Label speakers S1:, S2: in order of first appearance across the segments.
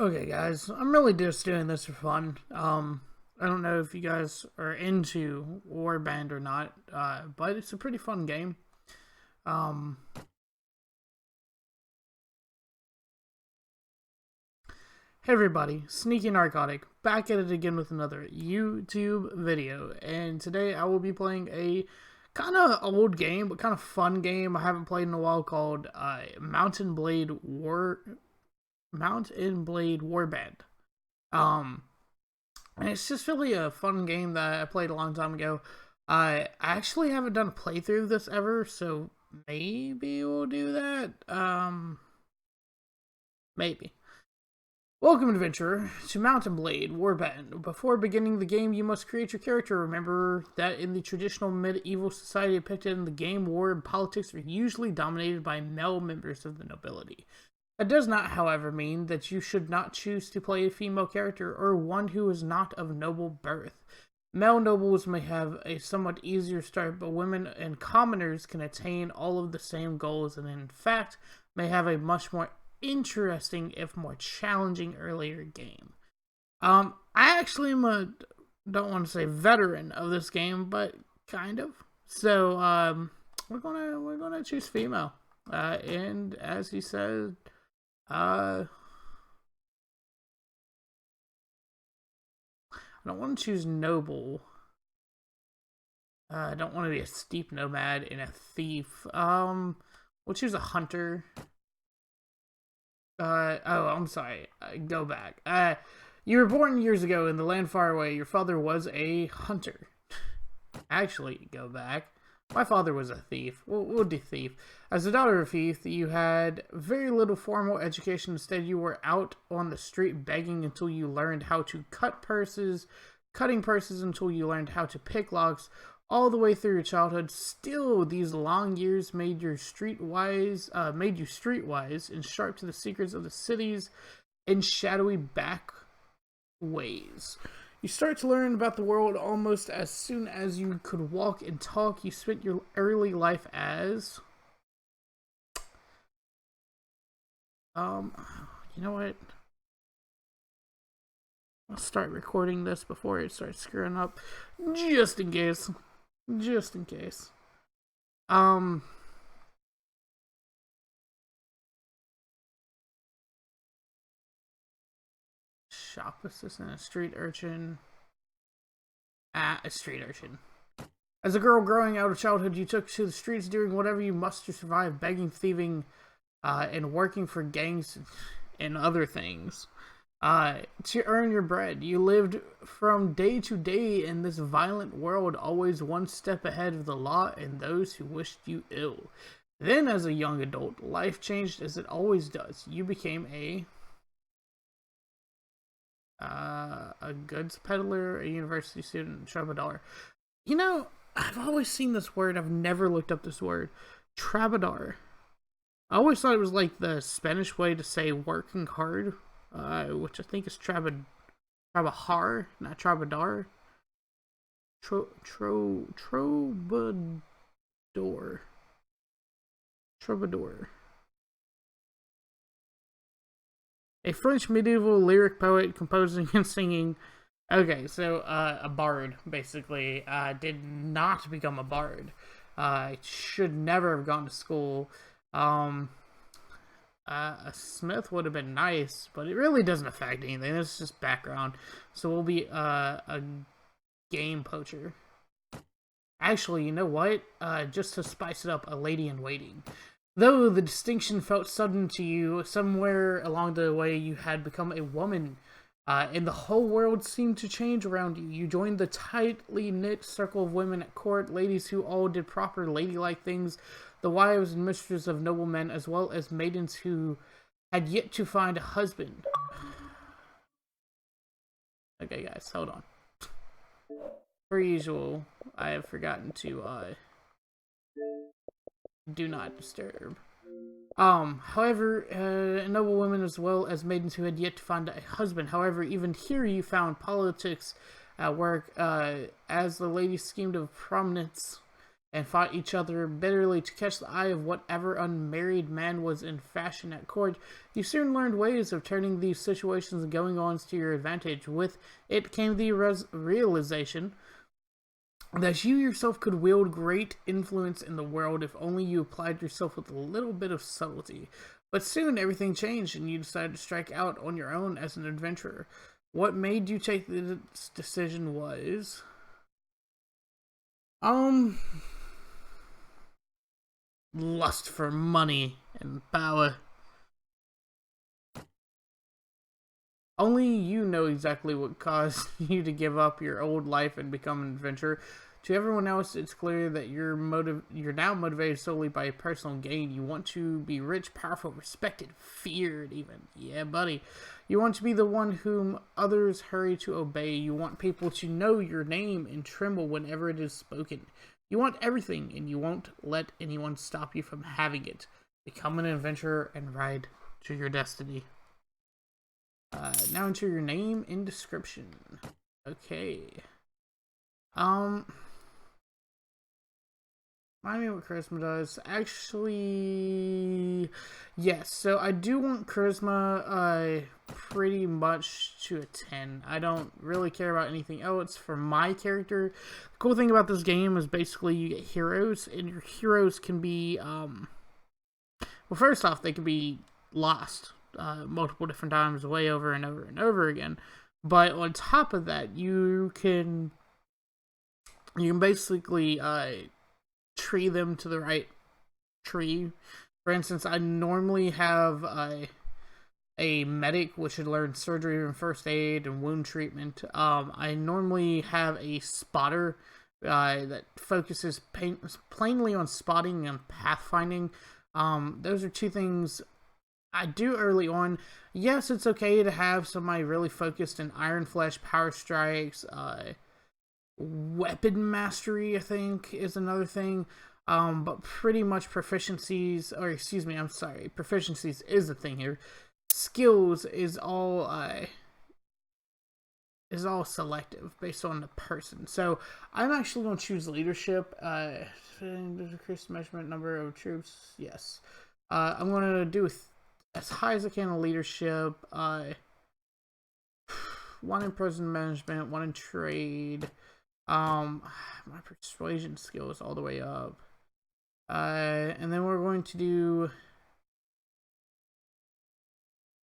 S1: Okay, guys, I'm really just doing this for fun. I don't know if you guys are into Warband or not, but it's a pretty fun game. Um, hey everybody, Sneaky Narcotic, back at it again with another YouTube video, and today I will be playing a kind of old game, but kind of fun game I haven't played in a while called Mountain Blade Warband. Um, And it's just really a fun game that I played a long time ago. I actually haven't done a playthrough of this ever, so maybe we'll do that. Maybe. Welcome, adventurer, to Mountain Blade Warband. Before beginning the game, you must create your character. Remember that in the traditional medieval society depicted in the game, war and politics are usually dominated by male members of the nobility. That does not, however, mean that you should not choose to play a female character or one who is not of noble birth. Male nobles may have a somewhat easier start, but women and commoners can attain all of the same goals and, in fact, may have a much more interesting, if more challenging, earlier game. I actually am don't want to say veteran of this game, but kind of. So, we're gonna choose female. And as he said, I don't want to choose noble. I don't want to be a steep nomad and a thief. We'll choose a hunter. Oh, I'm sorry. Go back. You were born years ago in the land far away. Your father was a hunter. Actually, go back. My father was a thief. We'll do thief. As a daughter of a thief, you had very little formal education. Instead, you were out on the street begging until you learned how to cut purses, cutting purses until you learned how to pick locks, all the way through your childhood. Still, these long years made you streetwise and sharp to the secrets of the cities and shadowy back ways. You start to learn about the world almost as soon as you could walk and talk. You spent your early life as... you know what? I'll start recording this before it starts screwing up. Just in case. Just in case. Shop assistant, a street urchin. A street urchin. As a girl growing out of childhood, you took to the streets doing whatever you must to survive, begging, thieving, and working for gangs and other things. To earn your bread. You lived from day to day in this violent world, always one step ahead of the law and those who wished you ill. Then, as a young adult, life changed as it always does. You became a goods peddler, a university student, troubadour. You know, I've always seen this word. I've never looked up this word. Troubadour. I always thought it was like the Spanish way to say working hard, which I think is troubadour, not troubadour. Troubadour. A French medieval lyric poet composing and singing. Okay, so a bard, basically, did not become a bard. Should never have gone to school. A smith would have been nice, but it really doesn't affect anything. It's just background. So we'll be a game poacher. Actually, you know what? Just to spice it up, a lady in waiting. Though the distinction felt sudden to you, somewhere along the way you had become a woman, and the whole world seemed to change around you. You joined the tightly knit circle of women at court, ladies who all did proper ladylike things, the wives and mistresses of noblemen, as well as maidens who had yet to find a husband. Okay, guys, hold on. Per usual, I have forgotten to, do not disturb. However, noble women as well as maidens who had yet to find a husband. However, even here you found politics at work, as the ladies schemed of prominence and fought each other bitterly to catch the eye of whatever unmarried man was in fashion at court, you soon learned ways of turning these situations and going-ons to your advantage. With it came the realization that you yourself could wield great influence in the world if only you applied yourself with a little bit of subtlety. But soon everything changed and you decided to strike out on your own as an adventurer. What made you take this decision was... lust for money and power. Only you know exactly what caused you to give up your old life and become an adventurer. To everyone else, it's clear that you're now motivated solely by personal gain. You want to be rich, powerful, respected, feared even. Yeah, buddy. You want to be the one whom others hurry to obey. You want people to know your name and tremble whenever it is spoken. You want everything, and you won't let anyone stop you from having it. Become an adventurer and ride to your destiny. Now enter your name and description. Okay. Remind me what charisma does. Actually, yes. So I do want charisma pretty much to a 10. I don't really care about anything else for my character. The cool thing about this game is basically you get heroes, and your heroes can be, well, first off, they can be lost multiple different times, way over and over and over again. But on top of that, you can basically tree them to the right tree. For instance, I normally have a medic, which should learn surgery and first aid and wound treatment. I normally have a spotter that focuses plainly on spotting and pathfinding. Those are two things I do early on. Yes, it's okay to have somebody really focused in Iron Flesh, Power Strikes, weapon mastery, I think, is another thing. But pretty much proficiencies is the thing here. Skills is all selective based on the person. So I'm actually going to choose leadership. Increase measurement number of troops. Yes. I'm going to do as high as I can in leadership. 1 in person management, 1 in trade. My persuasion skill is all the way up. And then we're going to do...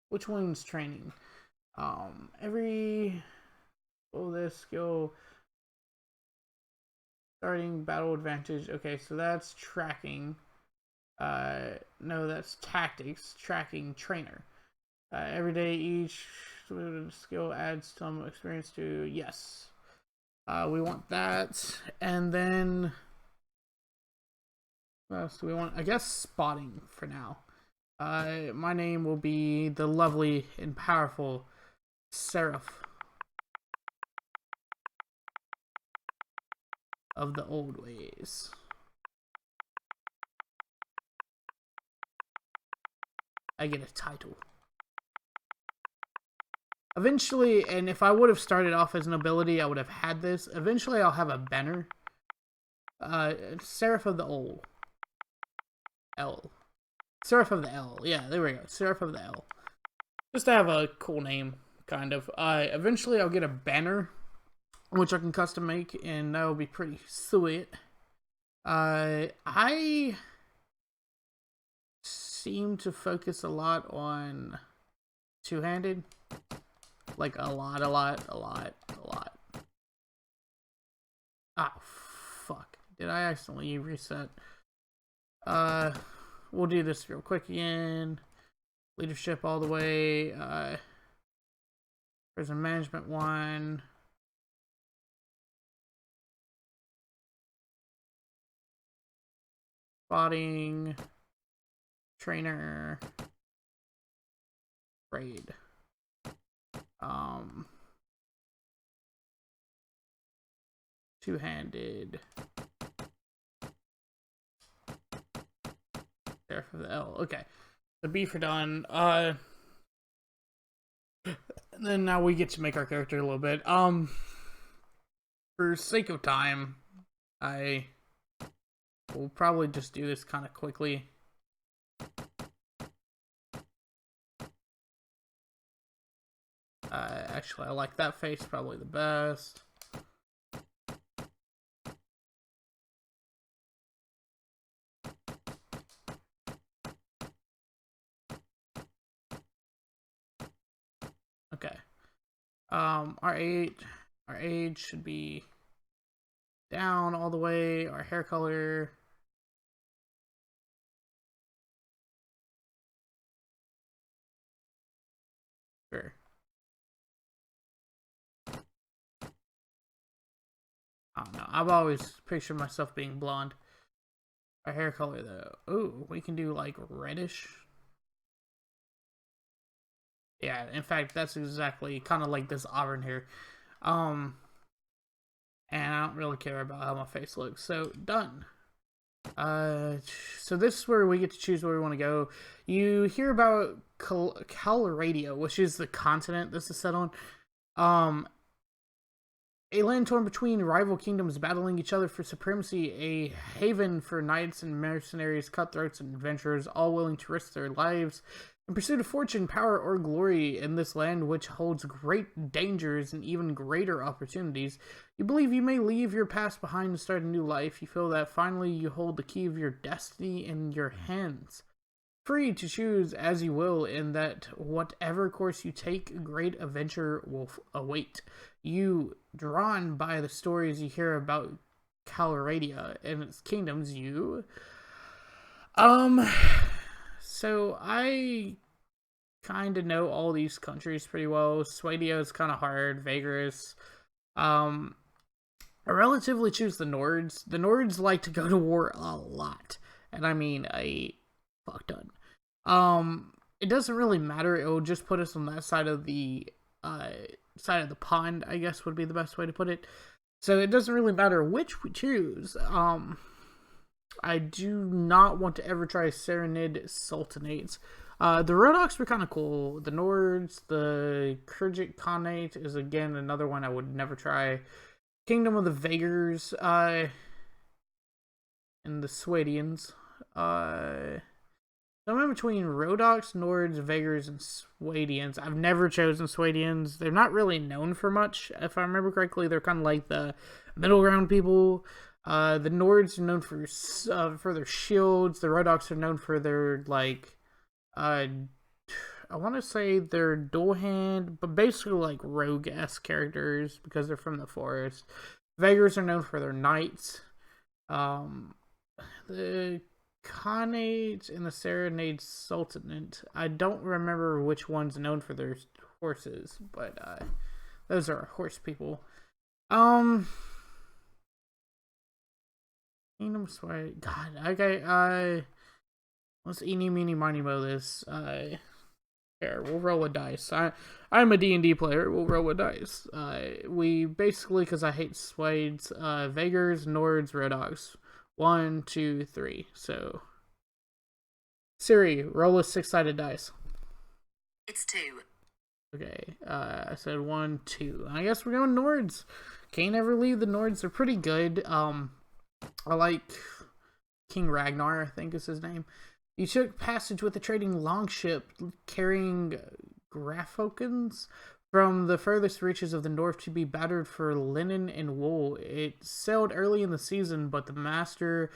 S1: Which one's training? This skill... Starting battle advantage. Okay, so that's tracking. No, that's tactics. Tracking trainer. Every day each skill adds some experience to... Yes. We want that. And then... What else do we want? I guess spotting for now. My name will be the lovely and powerful Seraph of the old ways. I get a title. Eventually, and if I would have started off as an ability, I would have had this. Eventually, I'll have a banner. Seraph of the Old. L. Seraph of the L. Yeah, there we go. Seraph of the L. Just to have a cool name, kind of. Eventually, I'll get a banner, which I can custom make, and that will be pretty sweet. I seem to focus a lot on two-handed. Like, a lot. Ah, fuck. Did I accidentally reset? We'll do this real quick again. Leadership all the way. Prison management 1. Spotting. Trainer. Raid. Two-handed. There for the L. Okay. The B for done. And then now we get to make our character a little bit. For sake of time, I we'll probably just do this kind of quickly. Actually, I like that face probably the best. Okay. Our age should be down all the way. Our hair color. Sure. I don't know. I've always pictured myself being blonde. Our hair color, though. Ooh, we can do like reddish. Yeah, in fact, that's exactly kind of like this auburn hair. And I don't really care about how my face looks. So, done. So this is where we get to choose where we want to go. You hear about Calradia, which is the continent this is set on. A land torn between rival kingdoms battling each other for supremacy, a haven for knights and mercenaries, cutthroats and adventurers, all willing to risk their lives in pursuit of fortune, power, or glory in this land which holds great dangers and even greater opportunities. You believe you may leave your past behind and start a new life. You feel that finally you hold the key of your destiny in your hands. Free to choose as you will, and that whatever course you take, great adventure will await you. Drawn by the stories you hear about Calradia and its kingdoms, you... So I kind of know all these countries pretty well. Swadia is kind of hard. Vagaris. I relatively choose the Nords. The Nords like to go to war a lot. And I mean a fuck ton. It doesn't really matter. It will just put us on that side of the pond, I guess would be the best way to put it. So it doesn't really matter which we choose. I do not want to ever try Serenid Sultanates. The Rhodoks were kind of cool. The Nords, the Kyrgyz Khanate is again another one I would never try. Kingdom of the Vagars, and the Swadians. I'm in between Rhodoks, Nords, Vagars, and Swadians. I've never chosen Swadians. They're not really known for much. If I remember correctly, they're kind of like the middle ground people. The Nords are known for their shields. The Rhodoks are known for their, like, I want to say they're dual hand, but basically like rogue-esque characters because they're from the forest. Vagars are known for their knights. The Khanate and the Serenade Sultanate. I don't remember which one's known for their horses, but those are horse people. Kingdom Sway. God, okay. Let's eeny meeny miny mo this. Here, we'll roll a dice. I'm a D&D player. We'll roll a dice. We basically, because I hate Swades, Vagars, Nords, Rhodoks. 1, 2, 3. So, Siri, roll a 6-sided dice.
S2: It's 2.
S1: Okay, I said 1, 2. I guess we're going Nords. Can't ever leave the Nords. They're pretty good. I like King Ragnar, I think is his name. You took passage with a trading longship carrying Grafokans from the furthest reaches of the north to be battered for linen and wool. It sailed early in the season, but the master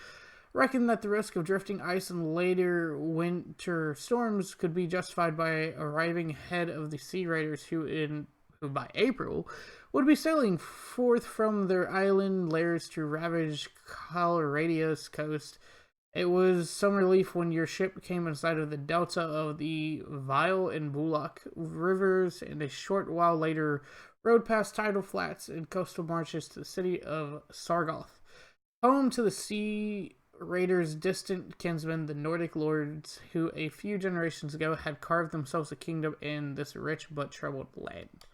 S1: reckoned that the risk of drifting ice and later winter storms could be justified by arriving ahead of the sea raiders who by April would be sailing forth from their island lairs to ravage Calradia's coast. It was some relief when your ship came in sight of the delta of the Vile and Bulak rivers, and a short while later rode past tidal flats and coastal marshes to the city of Sargoth, home to the sea raiders' distant kinsmen, the Nordic lords, who a few generations ago had carved themselves a kingdom in this rich but troubled land.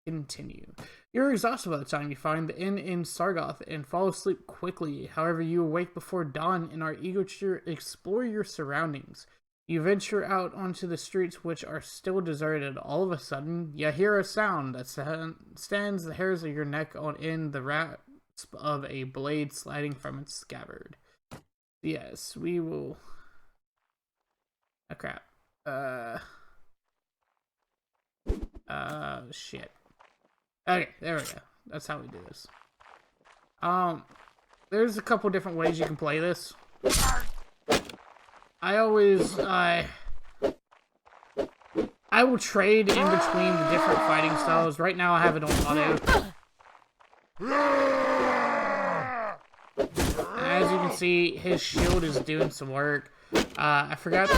S1: Continue. You're exhausted by the time you find the inn in Sargoth and fall asleep quickly. However, you awake before dawn and are eager to explore your surroundings. You venture out onto the streets, which are still deserted. All of a sudden, you hear a sound that stands the hairs of your neck on end, the rasp of a blade sliding from its scabbard. Yes, we will. Oh crap. Shit. Okay, there we go. That's how we do this. There's a couple different ways you can play this. I always, I will trade in between the different fighting styles. Right now I have it on auto. As you can see, his shield is doing some work. I forgot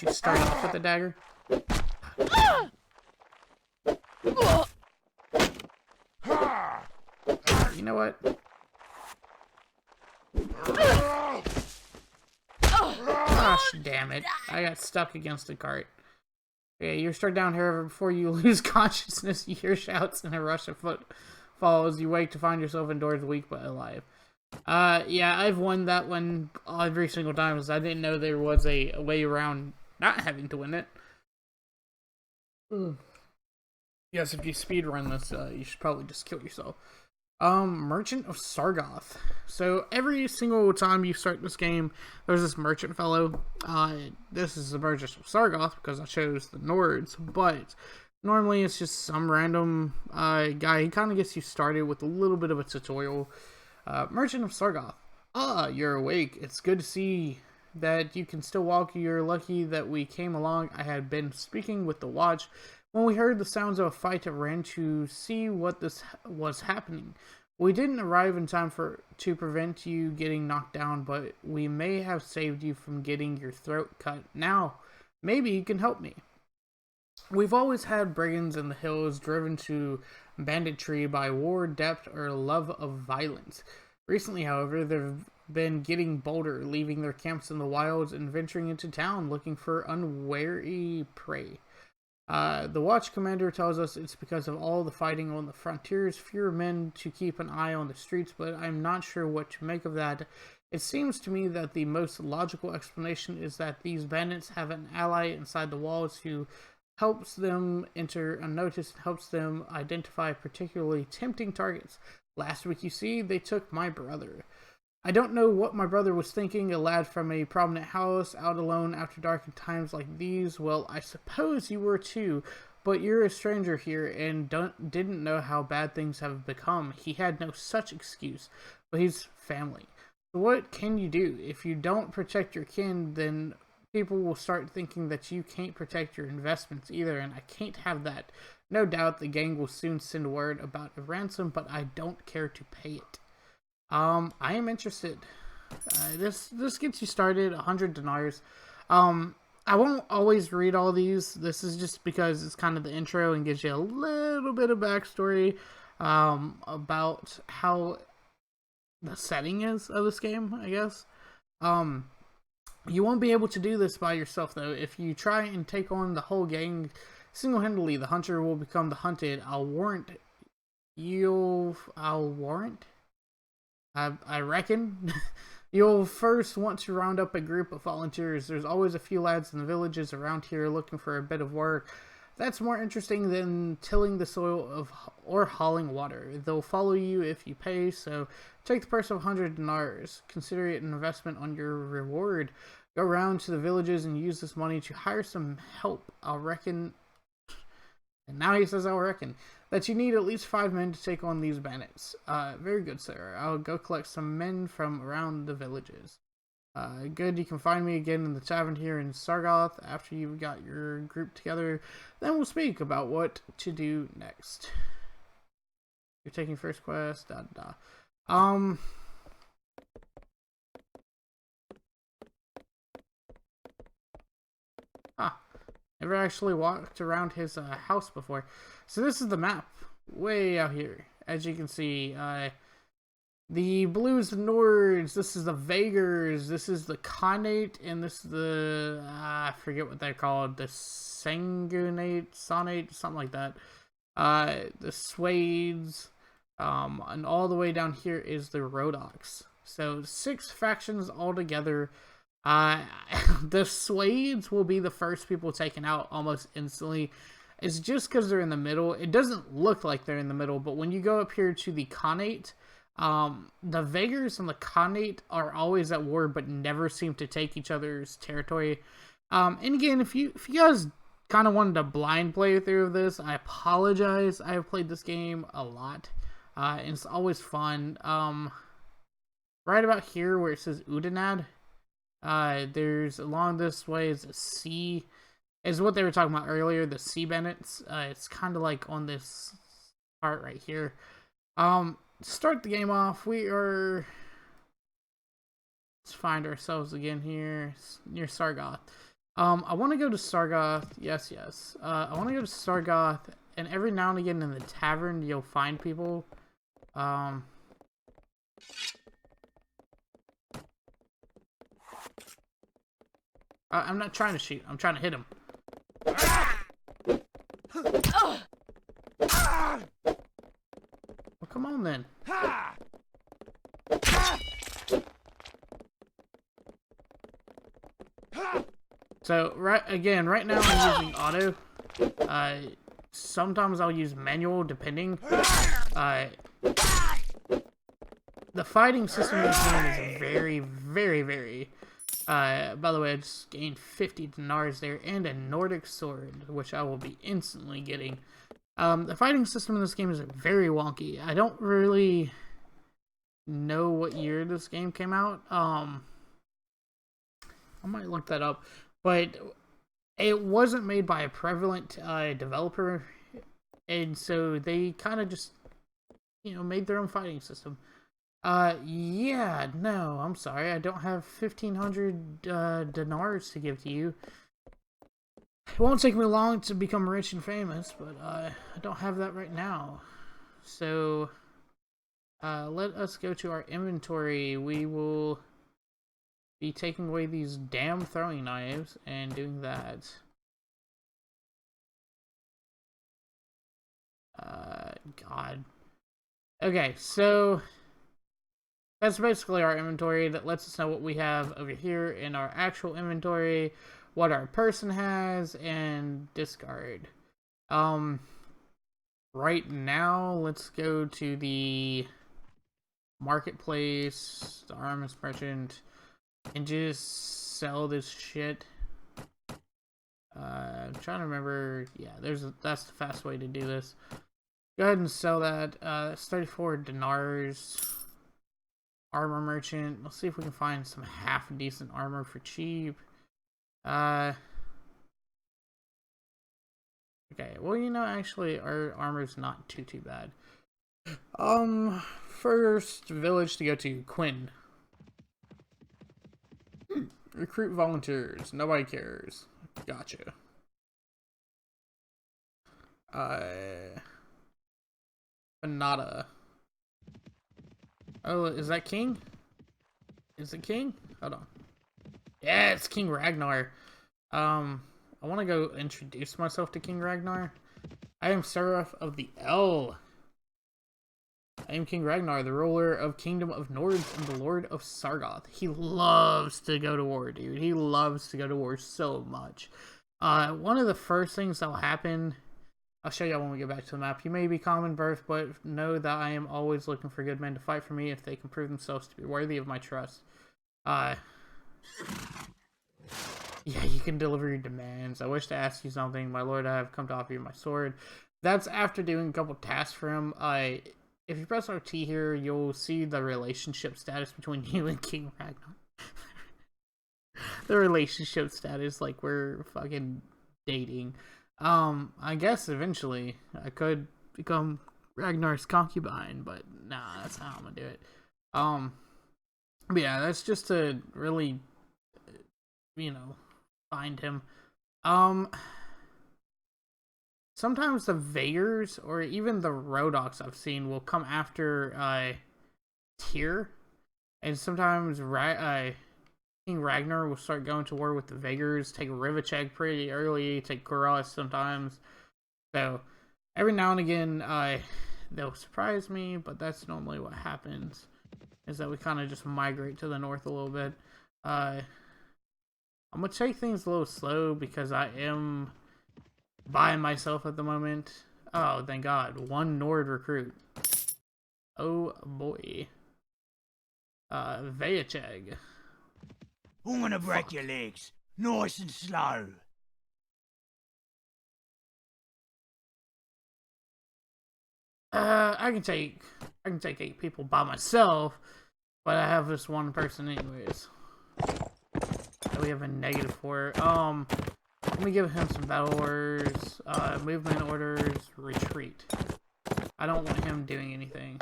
S1: you start off with the dagger. You know what? Gosh damn it. I got stuck against the cart. Okay, you're struck down, however, before you lose consciousness, you hear shouts and a rush of footfalls. You wake to find yourself indoors, weak but alive. Yeah, I've won that one every single time, because I didn't know there was a way around not having to win it. Yes, if you speedrun this, you should probably just kill yourself. Merchant of Sargoth. So every single time you start this game, there's this merchant fellow. This is the Merchant of Sargoth because I chose the Nords, but normally it's just some random guy. He kind of gets you started with a little bit of a tutorial. Merchant of Sargoth. You're awake. It's good to see that you can still walk. You're lucky that we came along. I had been speaking with the watch when we heard the sounds of a fight and ran to see what this was happening. We didn't arrive in time to prevent you getting knocked down, but we may have saved you from getting your throat cut. Now, maybe you can help me. We've always had brigands in the hills driven to banditry by war, debt, or love of violence. Recently, however, they've been getting bolder, leaving their camps in the wilds and venturing into town looking for unwary prey. The watch commander tells us it's because of all the fighting on the frontiers, fewer men to keep an eye on the streets, but I'm not sure what to make of that. It seems to me that the most logical explanation is that these bandits have an ally inside the walls who helps them enter unnoticed and helps them identify particularly tempting targets. Last week, you see, they took my brother. I don't know what my brother was thinking, a lad from a prominent house, out alone after dark in times like these. Well, I suppose you were too, but you're a stranger here and didn't know how bad things have become. He had no such excuse, but he's family. So what can you do? If you don't protect your kin, then people will start thinking that you can't protect your investments either, and I can't have that. No doubt the gang will soon send word about a ransom, but I don't care to pay it. I am interested. This gets you started, 100 dinars. I won't always read all these. This is just because it's kind of the intro and gives you a little bit of backstory about how the setting is of this game, I guess. You won't be able to do this by yourself, though. If you try and take on the whole gang single-handedly, the hunter will become the hunted. I reckon you'll first want to round up a group of volunteers. There's always a few lads in the villages around here looking for a bit of work. That's more interesting than tilling the soil or hauling water. They'll follow you if you pay, so take the purse of 100 dinars. Consider it an investment on your reward. Go round to the villages and use this money to hire some help. I'll reckon, and now he says I'll reckon, that you need at least 5 men to take on these bandits. Very good, sir. I'll go collect some men from around the villages. Good, you can find me again in the tavern here in Sargoth after you've got your group together. Then we'll speak about what to do next. You're taking first quest, Never actually walked around his house before. So this is the map, way out here. As you can see, the blues, the Nords, this is the Vagers, this is the Khanate, and this is the, I forget what they're called, the Sanguinate, Sonate, something like that. The Swades, and all the way down here is the Rhodoks. So 6 factions altogether. The Swades will be the first people taken out almost instantly. It's just because they're in the middle. It doesn't look like they're in the middle, but when you go up here to the Khanate, The Vagars and the Khanate are always at war, but never seem to take each other's territory. And again, if you guys kind of wanted a blind playthrough of this, I apologize. I have played this game a lot, and it's always fun. Right about here where it says Udinad, there's along this way is a sea, is what they were talking about earlier, the Sea Bandits. It's kind of like on this part right here. To start the game off, let's find ourselves again here, near Sargoth. I want to go to Sargoth, yes. I want to go to Sargoth, and every now and again in the tavern, you'll find people. I'm not trying to shoot, I'm trying to hit him. Well, come on then. So, right now I'm using auto. Sometimes I'll use manual, depending. The fighting system in this game is very, very, very... by the way, I just gained 50 dinars there, and a Nordic sword, which I will be instantly getting. The fighting system in this game is very wonky. I don't really know what year this game came out. I might look that up. But it wasn't made by a prevalent developer, and so they kind of just, made their own fighting system. Yeah, no, I'm sorry, I don't have 1,500 dinars to give to you. It won't take me long to become rich and famous, but I don't have that right now. So, let us go to our inventory. We will be taking away these damn throwing knives and doing that. God. Okay, so that's basically our inventory. That lets us know what we have over here in our actual inventory, what our person has, and discard. Right now, let's go to the marketplace, the armaments merchant, and just sell this shit. I'm trying to remember. Yeah, that's the fast way to do this. Go ahead and sell that. That's 34 dinars. Armor merchant. Let's see if we can find some half decent armor for cheap. Okay. Well, actually, our armor's not too bad. First village to go to, Quinn. Recruit volunteers. Nobody cares. Gotcha. Panada. Oh, is that King? Is it King? Hold on. Yeah, it's King Ragnar. I want to go introduce myself to King Ragnar. I am Seraph of the L. I am King Ragnar, the ruler of Kingdom of Nords and the Lord of Sargoth. He loves to go to war, dude. He loves to go to war so much. One of the first things that will happen, I'll show you when we get back to the map. You may be common birth, but know that I am always looking for good men to fight for me if they can prove themselves to be worthy of my trust. Yeah, you can deliver your demands. I wish to ask you something. My lord, I have come to offer you my sword. That's after doing a couple tasks for him. If you press RT here, you'll see the relationship status between you and King Ragnar. The relationship status, like we're fucking dating. I guess eventually I could become Ragnar's concubine, but nah, that's not how I'm gonna do it. But yeah, that's just to really, find him. Sometimes the Vagars or even the Rodoks I've seen will come after Tyr, and sometimes King Ragnar will start going to war with the Vagars, take Rivacheg pretty early, take Kuros sometimes. So every now and again they'll surprise me, but that's normally what happens, is that we kind of just migrate to the north a little bit. I'm gonna take things a little slow because I am by myself at the moment. Oh, thank God. One Nord recruit. Oh boy. Vayacheg.
S3: I'm gonna break your legs, nice and slow.
S1: I can take 8 people by myself, but I have this one person anyways. So we have a -4. Let me give him some battle orders, movement orders, retreat. I don't want him doing anything.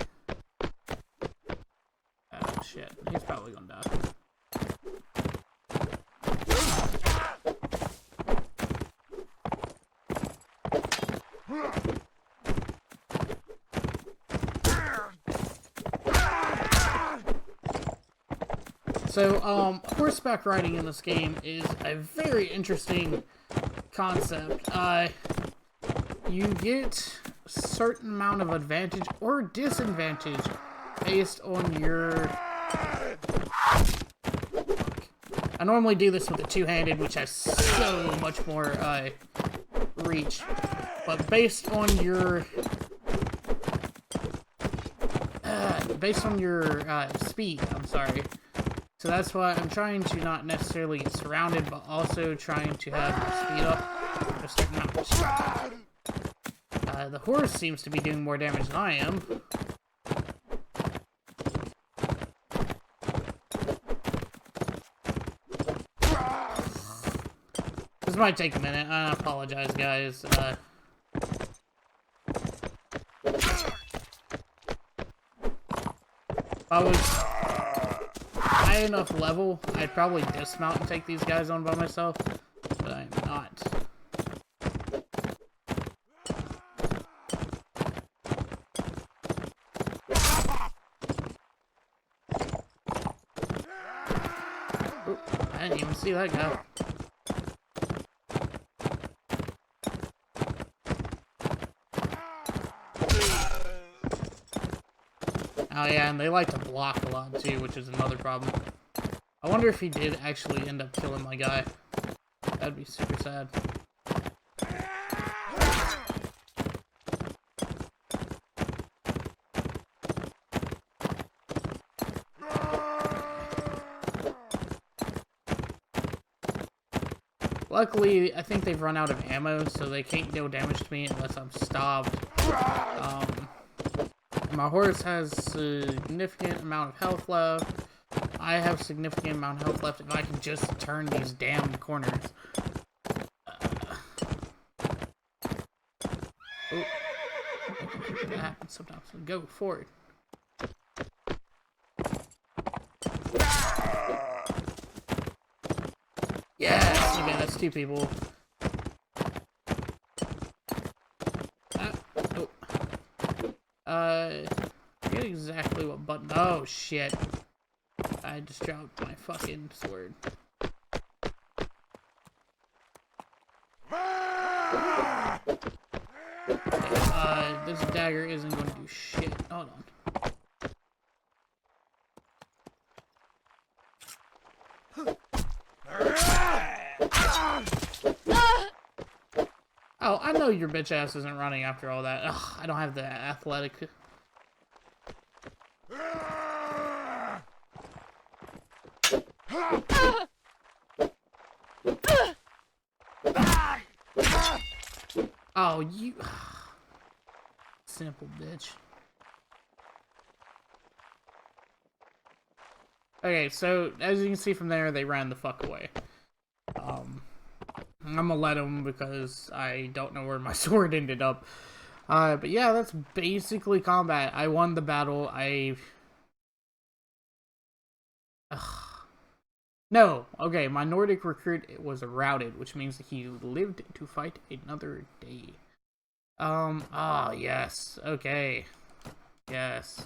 S1: Oh shit, he's probably gonna die. So, horseback riding in this game is a very interesting concept. You get a certain amount of advantage or disadvantage based on your... I normally do this with a two-handed, which has so much more, reach. But based on your... speed, I'm sorry. So that's why I'm trying to not necessarily get surrounded, but also trying to have my speed up a certain amount. The horse seems to be doing more damage than I am. This might take a minute. I apologize, guys. If I was high enough level, I'd probably dismount and take these guys on by myself, but I'm not. Oop, I didn't even see that guy. Oh yeah, and they like to block a lot too, which is another problem. I wonder if he did actually end up killing my guy. That'd be super sad. Luckily, I think they've run out of ammo, so they can't deal damage to me unless I'm stopped. My horse has a significant amount of health left. I have significant amount of health left if I can just turn these damn corners. Oh. That happens sometimes. So go forward. Yes! Okay, that's 2 people. I forget exactly what button. Oh, shit. I just dropped my fucking sword. Okay, this dagger isn't going to do shit. Hold on. Oh, I know your bitch ass isn't running after all that. Ugh, I don't have the athletic. Oh, you... Simple bitch. Okay, so, as you can see from there, they ran the fuck away. I'm gonna let them because I don't know where my sword ended up. But yeah, that's basically combat. I won the battle. No, okay, my Nordic recruit was routed, which means that he lived to fight another day. Yes, okay. Yes.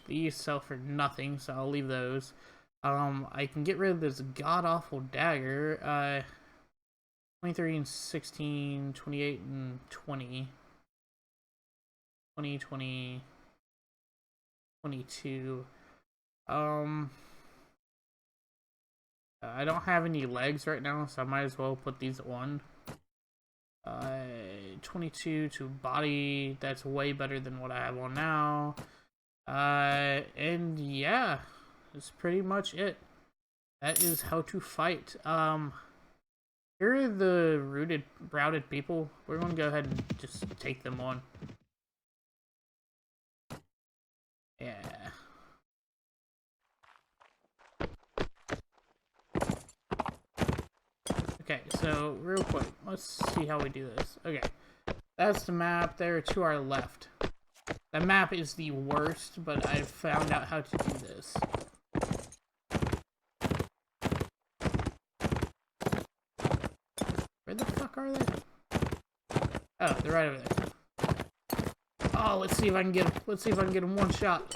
S1: These sell for nothing, so I'll leave those. I can get rid of this god-awful dagger. 23 and 16, 28 and 20. 20, 20, 22. I don't have any legs right now, so I might as well put these on. 22 to body. That's way better than what I have on now. And yeah, that's pretty much it. That is how to fight. Here are the routed people. We're gonna go ahead and just take them on. Yeah. Okay, so real quick, let's see how we do this. Okay, that's the map there to our left. The map is the worst, but I've found out how to do this. Where the fuck are they? Oh, they're right over there. Oh, let's see if I can get him. Let's see if I can get him one shot.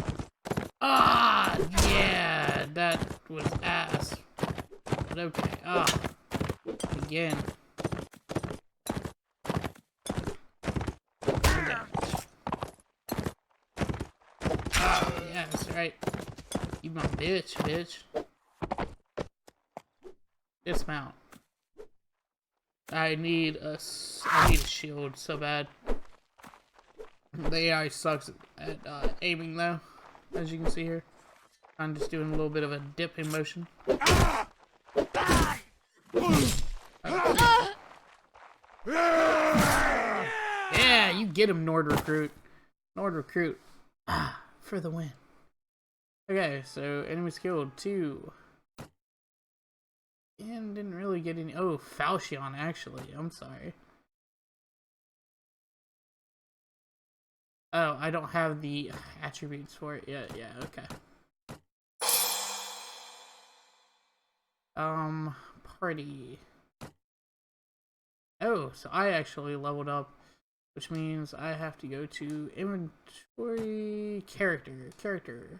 S1: Ah, yeah, that was ass. But okay. Ah, again. Ah, yeah, that's right. You my bitch. Dismount. I need a shield so bad. The AI sucks at aiming though, as you can see here. I'm just doing a little bit of a dipping motion. Yeah, you get him, Nord Recruit. Nord Recruit. Ah, for the win. Okay, so enemies killed 2. And didn't really get any. Oh, Falchion, actually. I'm sorry. Oh, I don't have the attributes for it yet. Yeah, okay. Party. Oh, so I actually leveled up, which means I have to go to inventory, character,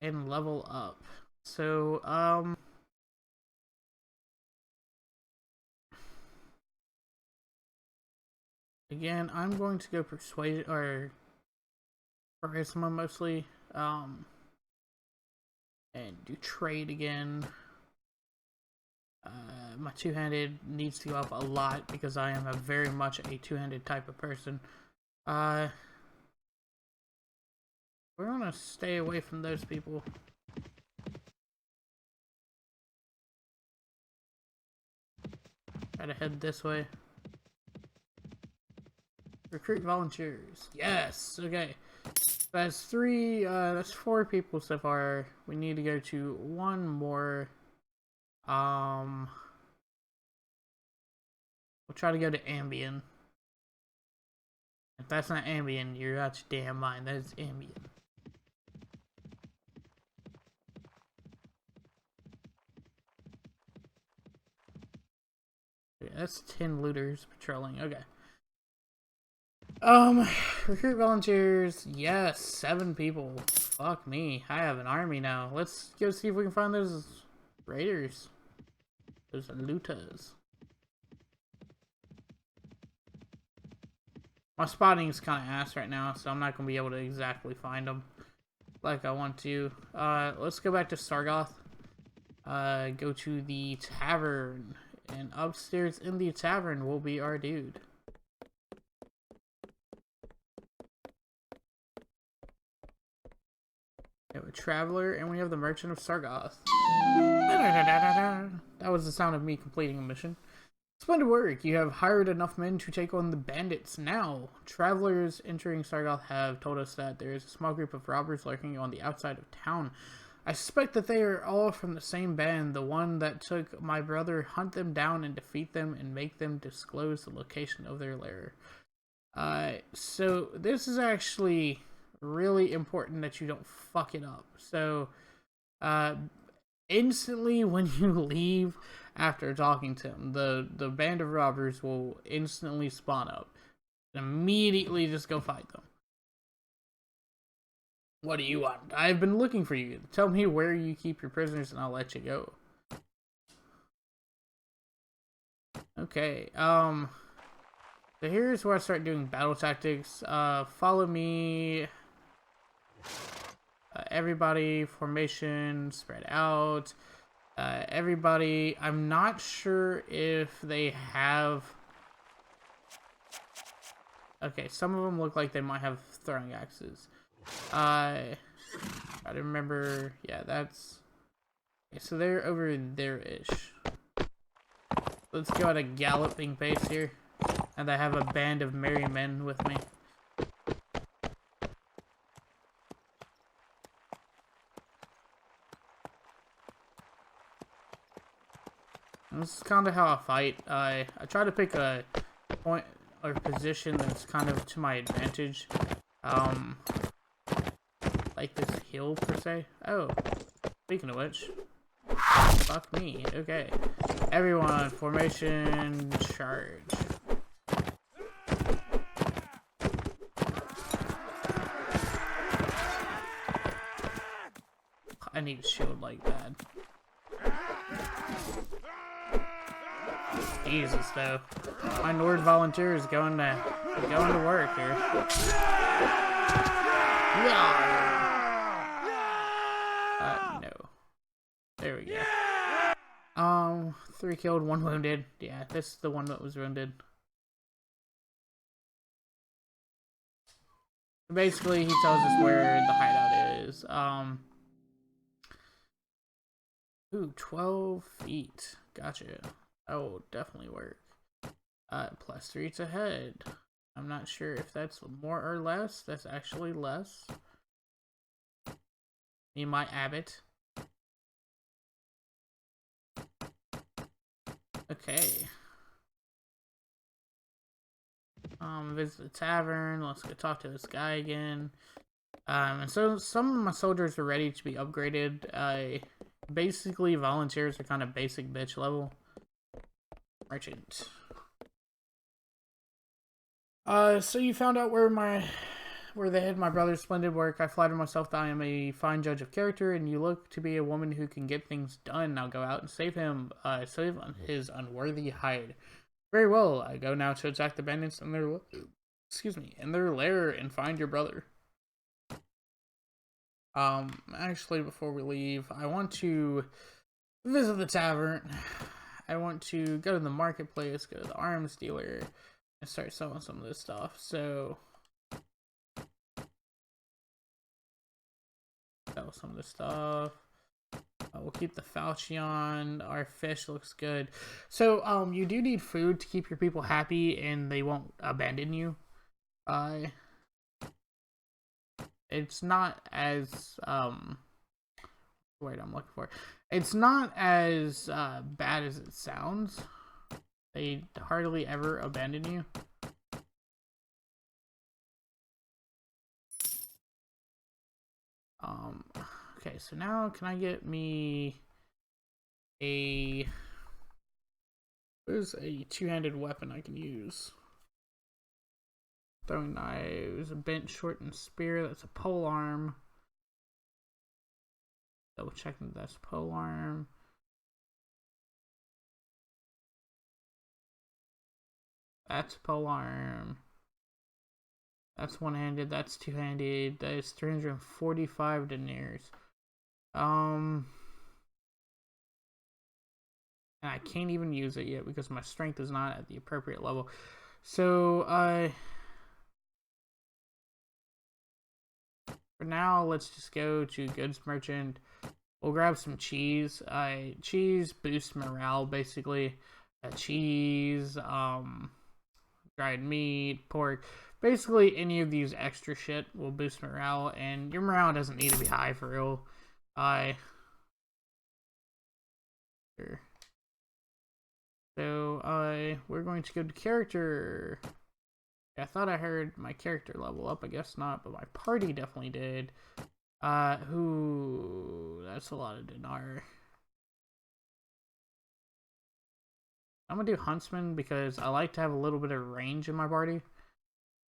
S1: and level up. So, again, I'm going to go persuasion or charisma mostly, and do trade again. My two-handed needs to go up a lot because I am very much a two-handed type of person. We're gonna stay away from those people. Try to head this way. Recruit volunteers. Yes. Okay. That's 3. That's 4 people so far. We need to go to 1 more. We'll try to go to Ambien. If that's not Ambien, you're out your damn mind. That is Ambien. Yeah, that's 10 looters patrolling. Okay. Recruit volunteers. Yes, 7 people. Fuck me. I have an army now. Let's go see if we can find those raiders. Those looters. My spotting is kind of ass right now, so I'm not going to be able to exactly find them like I want to. Let's go back to Sargoth. Go to the tavern. And upstairs in the tavern will be our dude. We have a traveler, and we have the merchant of Sargoth. That was the sound of me completing a mission. Splendid work. You have hired enough men to take on the bandits now. Travelers entering Sargoth have told us that there is a small group of robbers lurking on the outside of town. I suspect that they are all from the same band, the one that took my brother. Hunt them down and defeat them and make them disclose the location of their lair. So this is actually really important that you don't fuck it up. So, instantly when you leave after talking to him, the band of robbers will instantly spawn up. And immediately just go fight them. What do you want? I've been looking for you. Tell me where you keep your prisoners and I'll let you go. Okay, so here's where I start doing battle tactics. Follow me. Everybody, formation, spread out. Everybody, I'm not sure if they have Okay, some of them look like they might have throwing axes. I remember. Yeah, that's. Okay, so they're over there-ish. Let's go at a galloping pace here. And I have a band of merry men with me. And this is kind of how I fight. I try to pick a point or position that's kind of to my advantage. Like this hill per se. Oh, speaking of which, fuck me. Okay, everyone, formation, charge. I need a shield like that. Jesus, though, my Nord volunteer is going to work here. No. There we go. 3 killed, 1 wounded. Yeah, this is the one that was wounded. Basically, he tells us where the hideout is. Ooh, 12 feet. Gotcha. That will definitely work. +3 to head. I'm not sure if that's more or less. That's actually less. Me, my abbot. Okay. Visit the tavern. Let's go talk to this guy again. And so some of my soldiers are ready to be upgraded. Basically, volunteers are kind of basic bitch level. Merchant. So you found out where they had my brother's splendid work. I flatter myself that I am a fine judge of character, and you look to be a woman who can get things done. Now go out and save him. Save his unworthy hide. Very well. I go now to attack the bandits in their in their lair and find your brother. Actually, before we leave, I want to visit the tavern. I want to go to the marketplace, go to the arms dealer, and start selling some of this stuff. So, sell some of this stuff. We'll keep the falchion. Our fish looks good. So, you do need food to keep your people happy, and they won't abandon you. It's not as wait, I'm looking for it. It's not as bad as it sounds. They hardly ever abandon you. Okay, so now can I get me there's a two-handed weapon I can use. Throwing knives, a bent shortened spear, that's a pole arm. Double checking that's pole arm. That's pole arm. That's one-handed, that's two-handed, that is 345 deniers. And I can't even use it yet because my strength is not at the appropriate level. So, for now, let's just go to goods merchant. We'll grab some cheese. Cheese boosts morale, basically. Cheese, dried meat, pork. Basically, any of these extra shit will boost morale, and your morale doesn't need to be high for real. So, we're going to go to character. I thought I heard my character level up. I guess not, but my party definitely did. That's a lot of dinar. I'm gonna do Huntsman because I like to have a little bit of range in my party.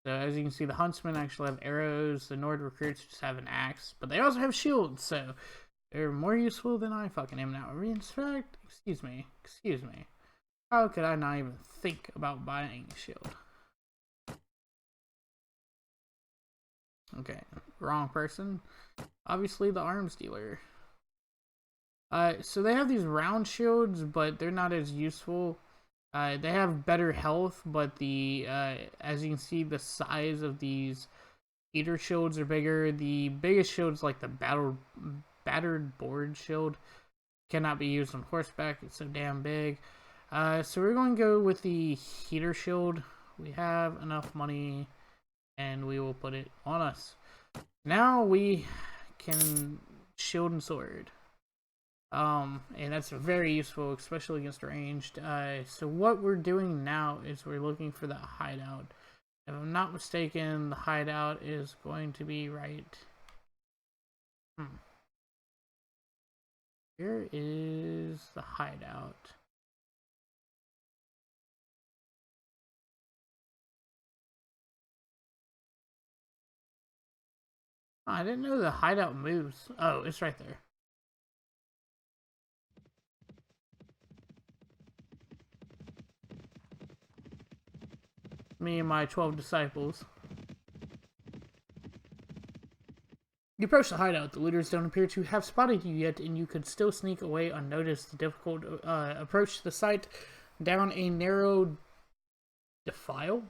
S1: So as you can see, the Huntsmen actually have arrows. The Nord recruits just have an axe, but they also have shields, so they're more useful than I fucking am now. In fact, excuse me. How could I not even think about buying a shield? Okay, wrong person. Obviously the arms dealer. So they have these round shields, but they're not as useful They have better health, but the as you can see, the size of these eater shields are bigger. The biggest shields, like the battered board shield, cannot be used on horseback. It's so damn big. So we're going to go with the heater shield. We have enough money, and we will put it on us. Now we can shield and sword. And that's very useful, especially against ranged. So what we're doing now is we're looking for the hideout. If I'm not mistaken, the hideout is going to be right. Here is the hideout. Oh, I didn't know the hideout moves. Oh, it's right there. Me and my 12 disciples. You approach the hideout. The looters don't appear to have spotted you yet, and you could still sneak away unnoticed. The difficult approach to the site down a narrow defile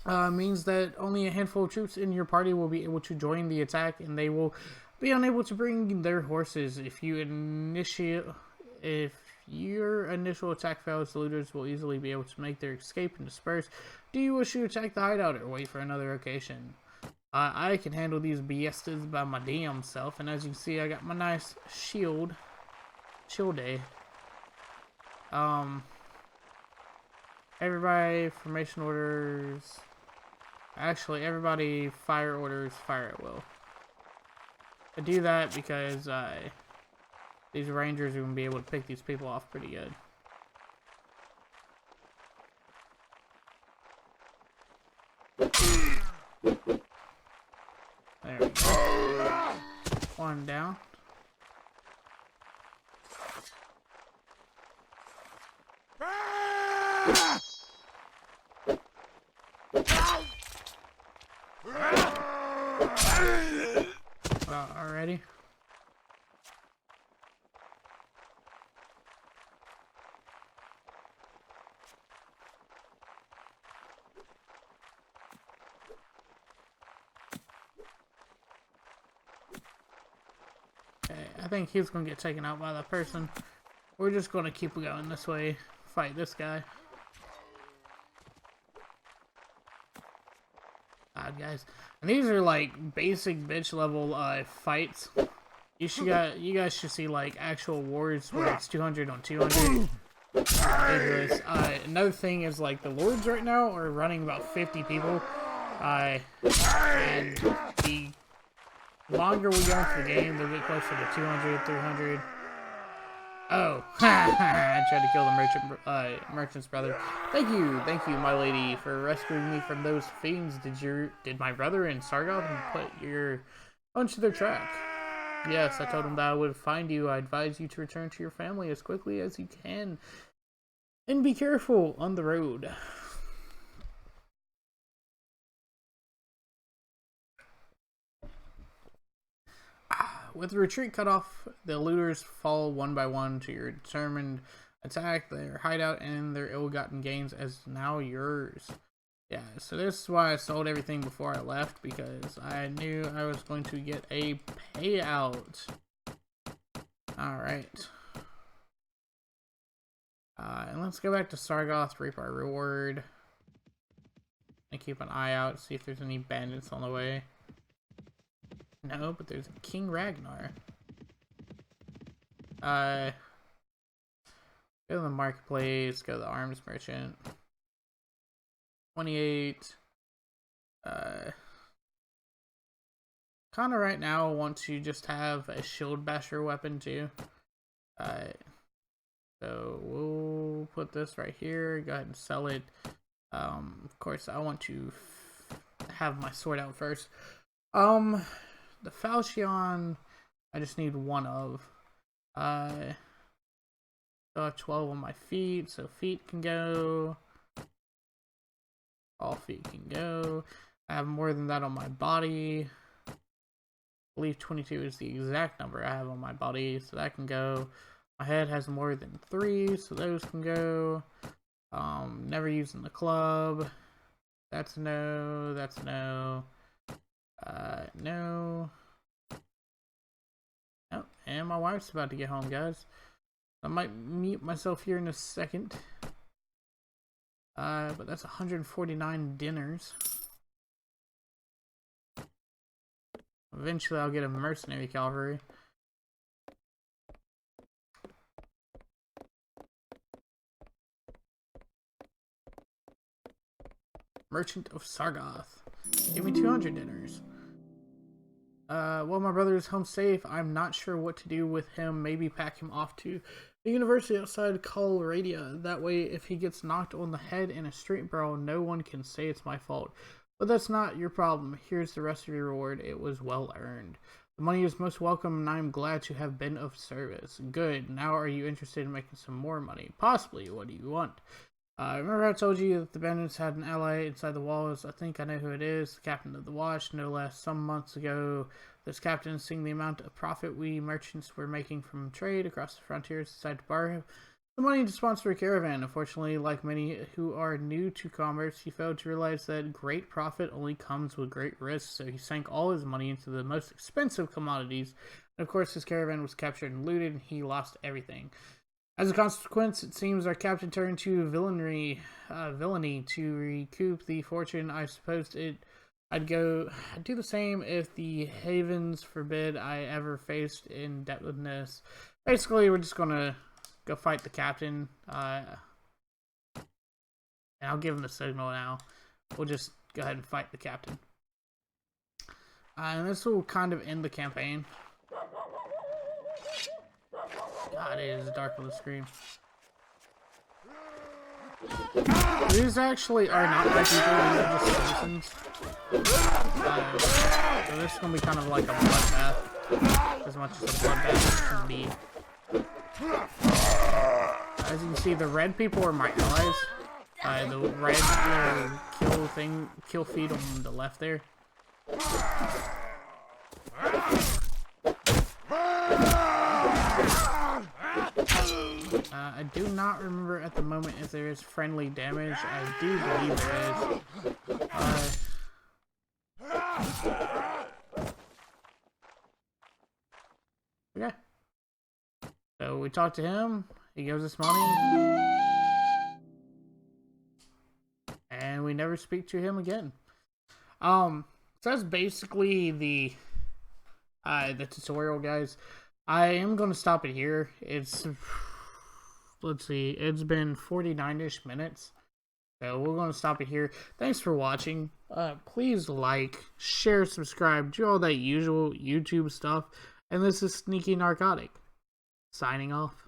S1: means that only a handful of troops in your party will be able to join the attack, and they will be unable to bring their horses. If your initial attack fails, the looters will easily be able to make their escape and disperse. Do you wish to attack the hideout or wait for another occasion? I can handle these BS's by my damn self, and as you can see, I got my nice shield. Everybody, formation orders. Actually, everybody, fire orders, fire at will. I do that because these rangers are going to be able to pick these people off pretty good. There we go. One down. Already. Okay, I think he's gonna get taken out by that person. We're just gonna keep going this way, fight this guy. God, guys, and these are like basic bitch level fights. You guys should see like actual wars where it's 200 on 200. Ridiculous. Another thing is like the lords right now are running about 50 people. And the longer we go into the game, they'll get closer to 200, 300. Oh, I tried to kill the merchant's brother. Thank you, my lady, for rescuing me from those fiends. Did my brother and Sargoth put your onto their track? Yes, I told him that I would find you. I advise you to return to your family as quickly as you can, and be careful on the road. With the retreat cut off, the looters fall one by one to your determined attack. Their hideout and their ill-gotten gains as now yours. Yeah, so this is why I sold everything before I left, because I knew I was going to get a payout. Alright. And let's go back to Sargoth, reap our reward. And keep an eye out, see if there's any bandits on the way. No, but there's King Ragnar. Go to the marketplace, go to the arms merchant. 28. Kinda right now I want to just have a shield basher weapon too. So we'll put this right here, go ahead and sell it. Of course I want to have my sword out first. The Falchion, I just need one of. I have 12 on my feet, so feet can go. All feet can go. I have more than that on my body. I believe 22 is the exact number I have on my body, so that can go. My head has more than 3, so those can go. Never using the club. That's no. That's no. No. Oh, and my wife's about to get home, guys. I might mute myself here in a second. But that's 149 dinners. Eventually I'll get a mercenary cavalry. Merchant of Sargoth. Give me 200 dinners. While my brother is home safe, I'm not sure what to do with him. Maybe pack him off to the university outside Colradia. That way, if he gets knocked on the head in a street brawl, no one can say it's my fault. But that's not your problem. Here's the rest of your reward. It was well earned. The money is most welcome, and I'm glad to have been of service. Good. Now are you interested in making some more money? Possibly. What do you want? Remember I told you that the bandits had an ally inside the walls? I think I know who it is. The captain of the watch, no less. Some months ago, this captain, seeing the amount of profit we merchants were making from trade across the frontiers, decided to borrow the money to sponsor a caravan. Unfortunately, like many who are new to commerce, he failed to realize that great profit only comes with great risk, so he sank all his money into the most expensive commodities. And of course, his caravan was captured and looted, and he lost everything. As a consequence, it seems our captain turned to villainy to recoup the fortune. I supposed I'd do the same if the havens forbid I ever faced indebtedness. Basically, we're just gonna go fight the captain. And I'll give him the signal now. We'll just go ahead and fight the captain. And this will kind of end the campaign. God, it is dark on the screen. These actually are not my people, these are just citizens. So this is going to be kind of like a bloodbath. As much as a bloodbath can be. As you can see, the red people are my allies. The red kill feed on the left there. I do not remember at the moment if there is friendly damage. I do believe there is. Okay. So we talk to him. He gives us money. And we never speak to him again. So that's basically the tutorial, guys. I am going to stop it here. It's, let's see, it's been 49-ish minutes. So we're going to stop it here. Thanks for watching. Please like, share, subscribe, do all that usual YouTube stuff. And this is Sneaky Narcotic, signing off.